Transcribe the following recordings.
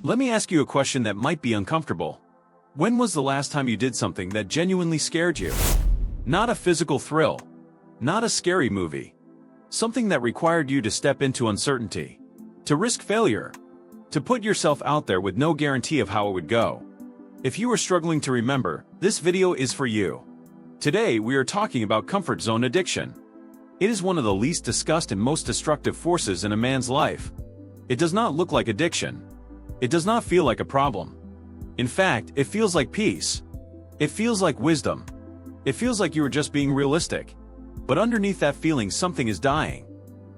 Let me ask you a question that might be uncomfortable. When was the last time you did something that genuinely scared you? Not a physical thrill. Not a scary movie. Something that required you to step into uncertainty. To risk failure. To put yourself out there with no guarantee of how it would go. If you are struggling to remember, this video is for you. Today we are talking about comfort zone addiction. It is one of the least discussed and most destructive forces in a man's life. It does not look like addiction. It does not feel like a problem. In fact, it feels like peace. It feels like wisdom. It feels like you are just being realistic. But underneath that feeling, something is dying.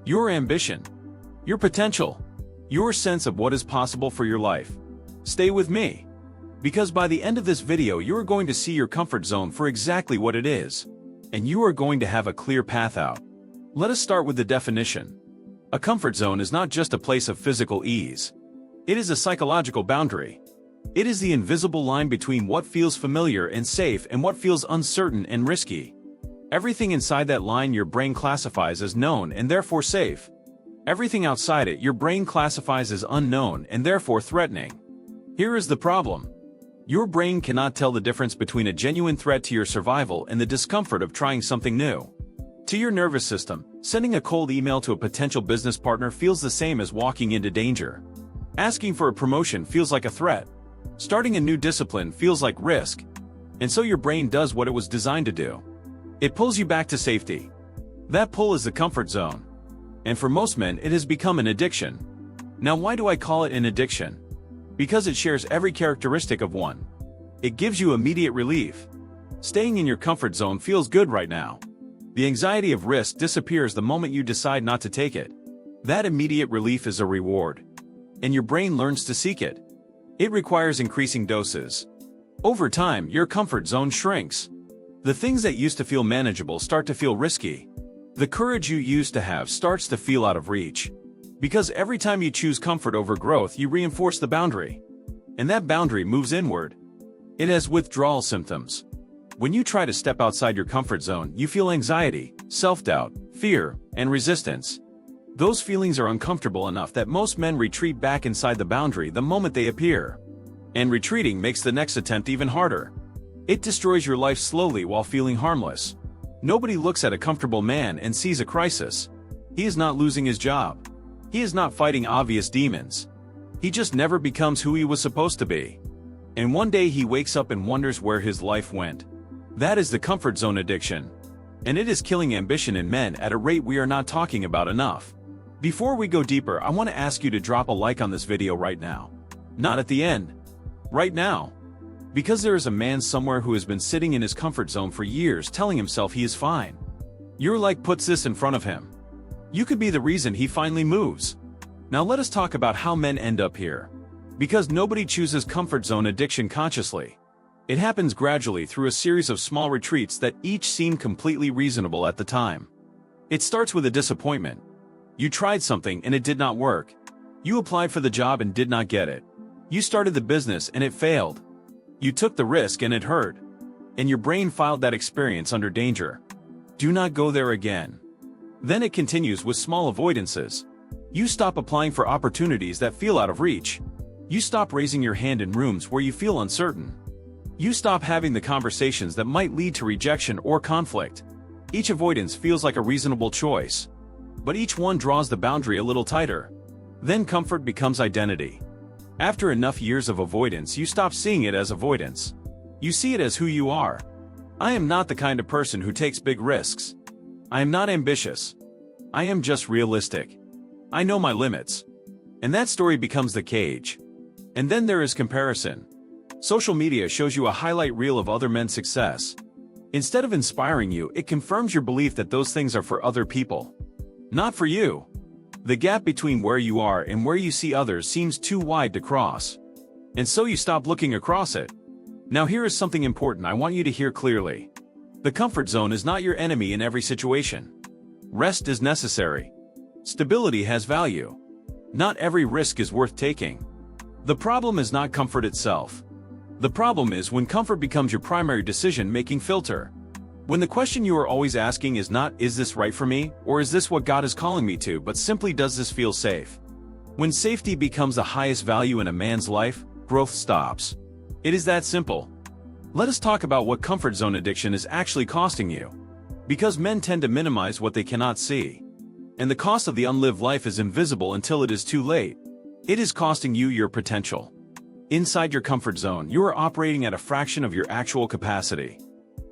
Your ambition. Your potential. Your sense of what is possible for your life. Stay with me. Because by the end of this video you are going to see your comfort zone for exactly what it is. And you are going to have a clear path out. Let us start with the definition. A comfort zone is not just a place of physical ease. It is a psychological boundary. It is the invisible line between what feels familiar and safe and what feels uncertain and risky. Everything inside that line your brain classifies as known and therefore safe. Everything outside it your brain classifies as unknown and therefore threatening. Here is the problem. Your brain cannot tell the difference between a genuine threat to your survival and the discomfort of trying something new. To your nervous system, sending a cold email to a potential business partner feels the same as walking into danger. Asking for a promotion feels like a threat. Starting a new discipline feels like risk. And so your brain does what it was designed to do. It pulls you back to safety. That pull is the comfort zone. And for most men it has become an addiction. Now why do I call it an addiction? Because it shares every characteristic of one. It gives you immediate relief. Staying in your comfort zone feels good right now. The anxiety of risk disappears the moment you decide not to take it. That immediate relief is a reward. And your brain learns to seek it. It requires increasing doses. Over time, your comfort zone shrinks. The things that used to feel manageable start to feel risky. The courage you used to have starts to feel out of reach. Because every time you choose comfort over growth, you reinforce the boundary. And that boundary moves inward. It has withdrawal symptoms. When you try to step outside your comfort zone, you feel anxiety, self-doubt, fear, and resistance. Those feelings are uncomfortable enough that most men retreat back inside the boundary the moment they appear. And retreating makes the next attempt even harder. It destroys your life slowly while feeling harmless. Nobody looks at a comfortable man and sees a crisis. He is not losing his job. He is not fighting obvious demons. He just never becomes who he was supposed to be. And one day he wakes up and wonders where his life went. That is the comfort zone addiction. And it is killing ambition in men at a rate we are not talking about enough. Before we go deeper, I want to ask you to drop a like on this video right now. Not at the end. Right now. Because there is a man somewhere who has been sitting in his comfort zone for years telling himself he is fine. Your like puts this in front of him. You could be the reason he finally moves. Now let us talk about how men end up here. Because nobody chooses comfort zone addiction consciously. It happens gradually through a series of small retreats that each seem completely reasonable at the time. It starts with a disappointment. You tried something and it did not work. You applied for the job and did not get it. You started the business and it failed. You took the risk and it hurt. And your brain filed that experience under danger. Do not go there again. Then it continues with small avoidances. You stop applying for opportunities that feel out of reach. You stop raising your hand in rooms where you feel uncertain. You stop having the conversations that might lead to rejection or conflict. Each avoidance feels like a reasonable choice. But each one draws the boundary a little tighter. Then comfort becomes identity. After enough years of avoidance, you stop seeing it as avoidance. You see it as who you are. I am not the kind of person who takes big risks. I am not ambitious. I am just realistic. I know my limits. And that story becomes the cage. And then there is comparison. Social media shows you a highlight reel of other men's success. Instead of inspiring you, it confirms your belief that those things are for other people. Not for you. The gap between where you are and where you see others seems too wide to cross. And so you stop looking across it. Now here is something important I want you to hear clearly. The comfort zone is not your enemy in every situation. Rest is necessary. Stability has value. Not every risk is worth taking. The problem is not comfort itself. The problem is when comfort becomes your primary decision-making filter. When the question you are always asking is not, is this right for me, or is this what God is calling me to, but simply, does this feel safe? When safety becomes the highest value in a man's life, growth stops. It is that simple. Let us talk about what comfort zone addiction is actually costing you. Because men tend to minimize what they cannot see. And the cost of the unlived life is invisible until it is too late. It is costing you your potential. Inside your comfort zone, you are operating at a fraction of your actual capacity.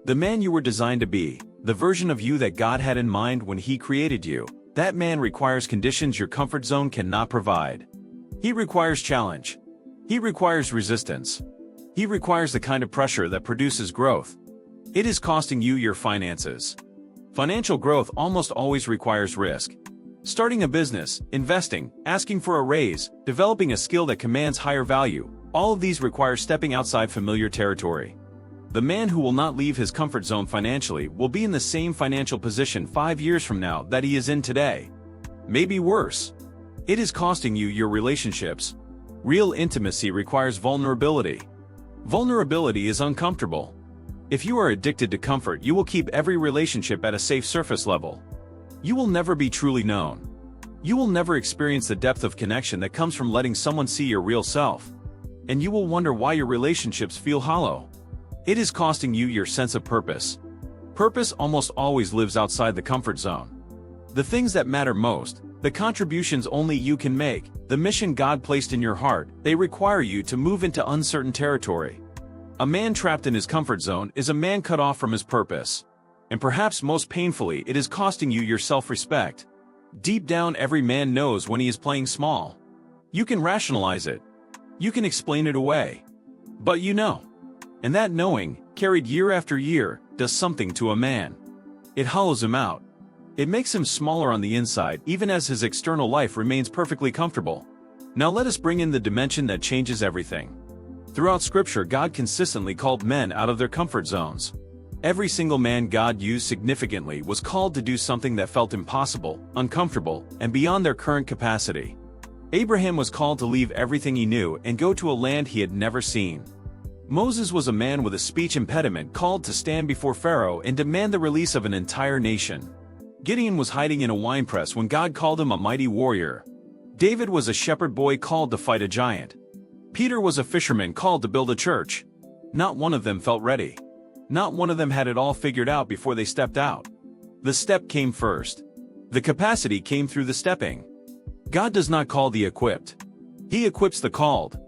The man you were designed to be, the version of you that God had in mind when He created you, that man requires conditions your comfort zone cannot provide. He requires challenge. He requires resistance. He requires the kind of pressure that produces growth. It is costing you your finances. Financial growth almost always requires risk. Starting a business, investing, asking for a raise, developing a skill that commands higher value, all of these require stepping outside familiar territory. The man who will not leave his comfort zone financially will be in the same financial position 5 years from now that he is in today. Maybe worse. It is costing you your relationships. Real intimacy requires vulnerability. Vulnerability is uncomfortable. If you are addicted to comfort, you will keep every relationship at a safe surface level. You will never be truly known. You will never experience the depth of connection that comes from letting someone see your real self. And you will wonder why your relationships feel hollow. It is costing you your sense of purpose. Purpose almost always lives outside the comfort zone. The things that matter most, the contributions only you can make, the mission God placed in your heart, they require you to move into uncertain territory. A man trapped in his comfort zone is a man cut off from his purpose. And perhaps most painfully, it is costing you your self-respect. Deep down, every man knows when he is playing small. You can rationalize it. You can explain it away. But you know. And that knowing, carried year after year, does something to a man. It hollows him out. It makes him smaller on the inside, even as his external life remains perfectly comfortable. Now let us bring in the dimension that changes everything. Throughout Scripture, God consistently called men out of their comfort zones. Every single man God used significantly was called to do something that felt impossible, uncomfortable, and beyond their current capacity. Abraham was called to leave everything he knew and go to a land he had never seen. Moses was a man with a speech impediment called to stand before Pharaoh and demand the release of an entire nation. Gideon was hiding in a winepress when God called him a mighty warrior. David was a shepherd boy called to fight a giant. Peter was a fisherman called to build a church. Not one of them felt ready. Not one of them had it all figured out before they stepped out. The step came first. The capacity came through the stepping. God does not call the equipped. He equips the called.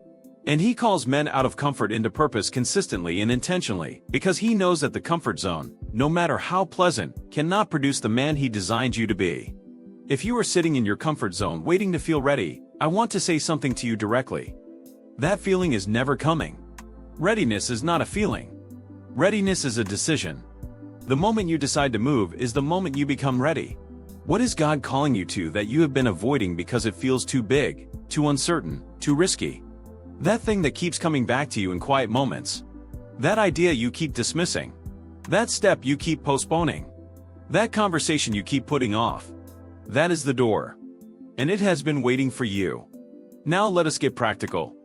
And He calls men out of comfort into purpose consistently and intentionally, because He knows that the comfort zone, no matter how pleasant, cannot produce the man He designed you to be. If you are sitting in your comfort zone waiting to feel ready, I want to say something to you directly. That feeling is never coming. Readiness is not a feeling. Readiness is a decision. The moment you decide to move is the moment you become ready. What is God calling you to that you have been avoiding because it feels too big, too uncertain, too risky? That thing that keeps coming back to you in quiet moments. That idea you keep dismissing. That step you keep postponing. That conversation you keep putting off. That is the door. And it has been waiting for you. Now let us get practical.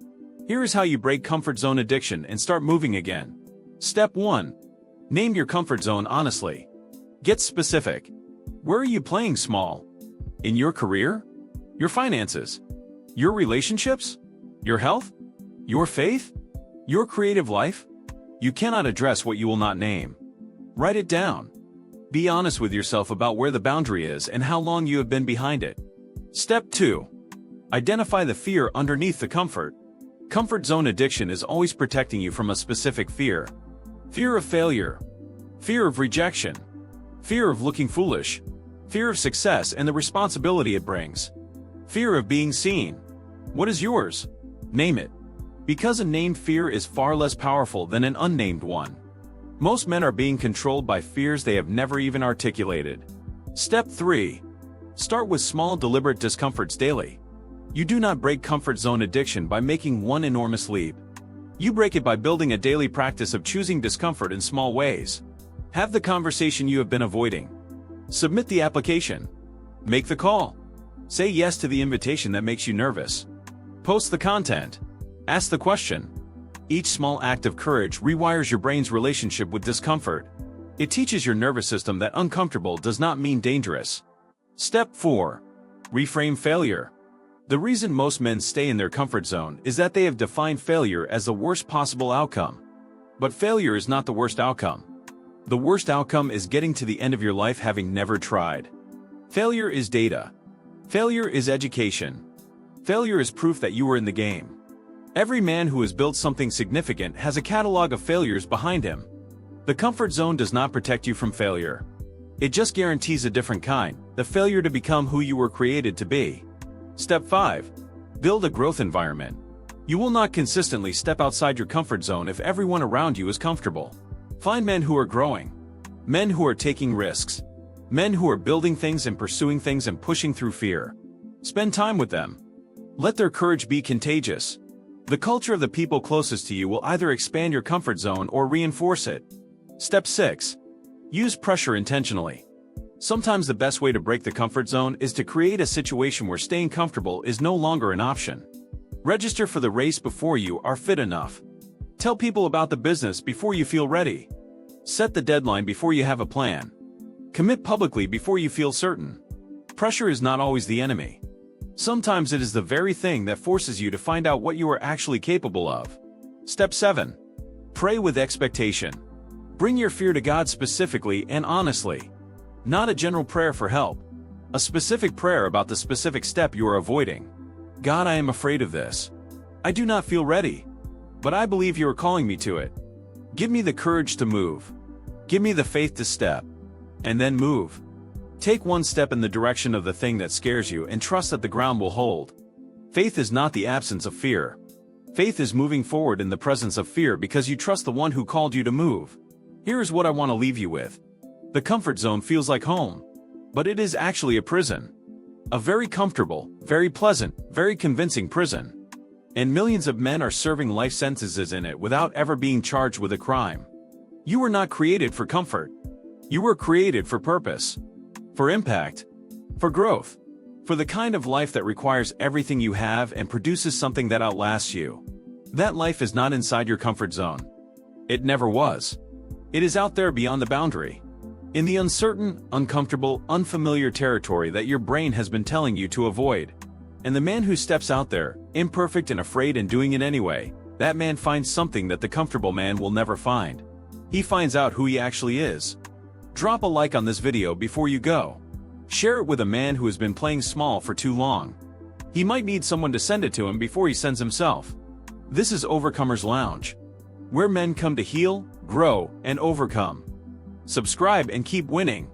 Here is how you break comfort zone addiction and start moving again. Step 1. Name your comfort zone honestly. Get specific. Where are you playing small? In your career? Your finances? Your relationships? Your health? Your faith? Your creative life? You cannot address what you will not name. Write it down. Be honest with yourself about where the boundary is and how long you have been behind it. Step 2. Identify the fear underneath the comfort. Comfort zone addiction is always protecting you from a specific fear. Fear of failure. Fear of rejection. Fear of looking foolish. Fear of success and the responsibility it brings. Fear of being seen. What is yours? Name it. Because a named fear is far less powerful than an unnamed one. Most men are being controlled by fears they have never even articulated. Step 3. Start with small deliberate discomforts daily. You do not break comfort zone addiction by making one enormous leap. You break it by building a daily practice of choosing discomfort in small ways. Have the conversation you have been avoiding. Submit the application. Make the call. Say yes to the invitation that makes you nervous. Post the content. Ask the question. Each small act of courage rewires your brain's relationship with discomfort. It teaches your nervous system that uncomfortable does not mean dangerous. Step 4. Reframe failure. The reason most men stay in their comfort zone is that they have defined failure as the worst possible outcome. But failure is not the worst outcome. The worst outcome is getting to the end of your life having never tried. Failure is data. Failure is education. Failure is proof that you were in the game. Every man who has built something significant has a catalog of failures behind him. The comfort zone does not protect you from failure. It just guarantees a different kind, the failure to become who you were created to be. Step 5. Build a growth environment. You will not consistently step outside your comfort zone if everyone around you is comfortable. Find men who are growing. Men who are taking risks. Men who are building things and pursuing things and pushing through fear. Spend time with them. Let their courage be contagious. The culture of the people closest to you will either expand your comfort zone or reinforce it. Step 6. Use pressure intentionally. Sometimes the best way to break the comfort zone is to create a situation where staying comfortable is no longer an option. Register for the race before you are fit enough. Tell people about the business before you feel ready. Set the deadline before you have a plan. Commit publicly before you feel certain. Pressure is not always the enemy. Sometimes it is the very thing that forces you to find out what you are actually capable of. Step 7. Pray with expectation. Bring your fear to God specifically and honestly. Not a general prayer for help. A specific prayer about the specific step you are avoiding. God, I am afraid of this. I do not feel ready. But I believe you are calling me to it. Give me the courage to move. Give me the faith to step. And then move. Take one step in the direction of the thing that scares you and trust that the ground will hold. Faith is not the absence of fear. Faith is moving forward in the presence of fear because you trust the one who called you to move. Here is what I want to leave you with. The comfort zone feels like home. But it is actually a prison. A very comfortable, very pleasant, very convincing prison. And millions of men are serving life sentences in it without ever being charged with a crime. You were not created for comfort. You were created for purpose. For impact. For growth. For the kind of life that requires everything you have and produces something that outlasts you. That life is not inside your comfort zone. It never was. It is out there beyond the boundary. In the uncertain, uncomfortable, unfamiliar territory that your brain has been telling you to avoid. And the man who steps out there, imperfect and afraid and doing it anyway, that man finds something that the comfortable man will never find. He finds out who he actually is. Drop a like on this video before you go. Share it with a man who has been playing small for too long. He might need someone to send it to him before he sends himself. This is Overcomers Lounge, where men come to heal, grow, and overcome. Subscribe and keep winning.